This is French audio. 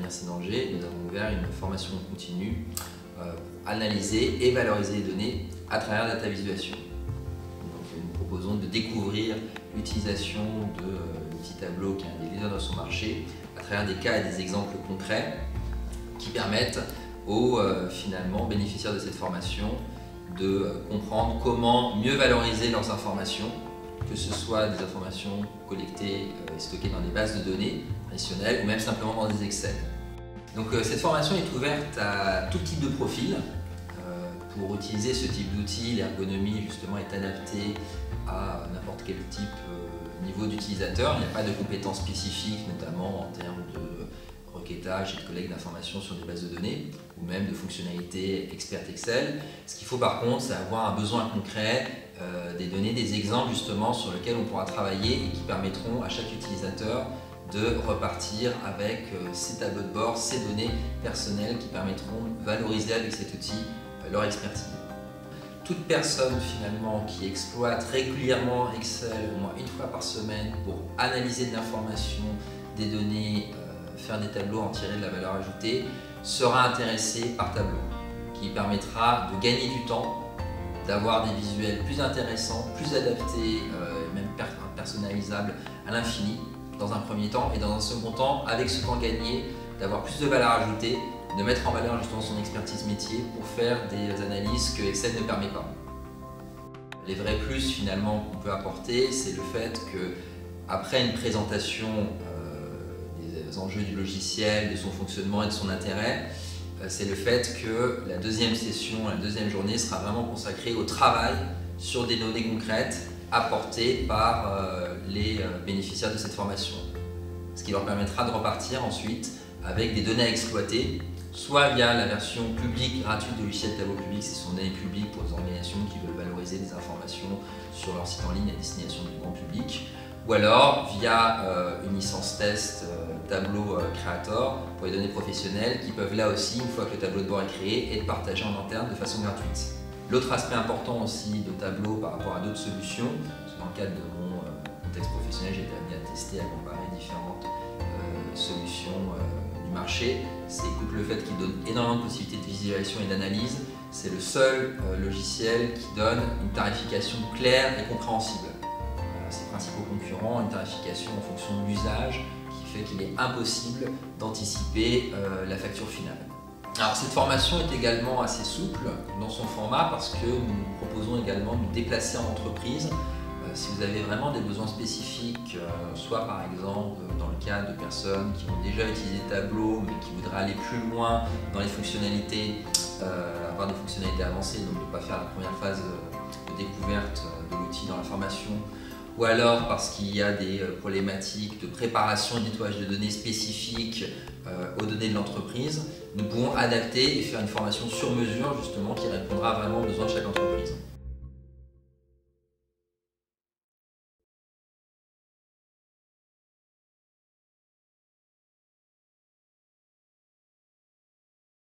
l'Université d'Angers, nous avons ouvert une formation continue pour analyser et valoriser les données à travers Data Visualization. Donc, nous proposons de découvrir l'utilisation de l'outil Tableau, qui est un des leaders dans son marché, à travers des cas et des exemples concrets qui permettent aux finalement bénéficiaires de cette formation de comprendre comment mieux valoriser leurs informations, que ce soit des informations collectées et stockées dans des bases de données traditionnelles ou même simplement dans des Excel. Donc cette formation est ouverte à tout type de profil. Pour utiliser ce type d'outil, l'ergonomie justement est adaptée à n'importe quel type niveau d'utilisateur. Il n'y a pas de compétences spécifiques, notamment en termes de requêtage et de collecte d'informations sur des bases de données ou même de fonctionnalités expert Excel. Ce qu'il faut par contre, c'est avoir un besoin concret, des données, des exemples justement sur lesquels on pourra travailler et qui permettront à chaque utilisateur de repartir avec ses tableaux de bord, ses données personnelles qui permettront de valoriser avec cet outil leur expertise. Toute personne finalement qui exploite régulièrement Excel au moins une fois par semaine pour analyser de l'information, des données, faire des tableaux, en tirer de la valeur ajoutée, sera intéressée par Tableau, qui permettra de gagner du temps, d'avoir des visuels plus intéressants, plus adaptés, même personnalisables à l'infini dans un premier temps, et dans un second temps, avec ce temps gagné, d'avoir plus de valeur ajoutée, de mettre en valeur justement son expertise métier pour faire des analyses que Excel ne permet pas. Les vrais plus finalement qu'on peut apporter, c'est le fait que après une présentation des enjeux du logiciel, de son fonctionnement et de son intérêt, c'est le fait que la deuxième session, la deuxième journée sera vraiment consacrée au travail sur des données concrètes apportées par les bénéficiaires de cette formation. Ce qui leur permettra de repartir ensuite avec des données à exploiter, soit via la version publique gratuite de logiciel Tableau Public, c'est son données publique pour les organisations qui veulent valoriser des informations sur leur site en ligne à destination du grand public, ou alors via une licence test Tableau Creator pour les données professionnelles qui peuvent là aussi, une fois que le tableau de bord est créé, être partagé en interne de façon gratuite. L'autre aspect important aussi de Tableau par rapport à d'autres solutions, parce que dans le cadre de mon contexte professionnel, j'ai été amené à tester, à comparer différentes solutions du marché, c'est outre le fait qu'il donne énormément de possibilités de visualisation et d'analyse, c'est le seul logiciel qui donne une tarification claire et compréhensible. Ses principaux concurrents, une tarification en fonction de l'usage qui fait qu'il est impossible d'anticiper la facture finale. Alors cette formation est également assez souple dans son format parce que nous proposons également de nous déplacer en entreprise. Si vous avez vraiment des besoins spécifiques, soit par exemple dans le cas de personnes qui ont déjà utilisé Tableau mais qui voudraient aller plus loin dans les fonctionnalités, avoir des fonctionnalités avancées, donc ne pas faire la première phase de découverte de l'outil dans la formation, ou alors parce qu'il y a des problématiques de préparation et de nettoyage de données spécifiques aux données de l'entreprise, nous pouvons adapter et faire une formation sur mesure justement qui répondra vraiment aux besoins de chaque entreprise.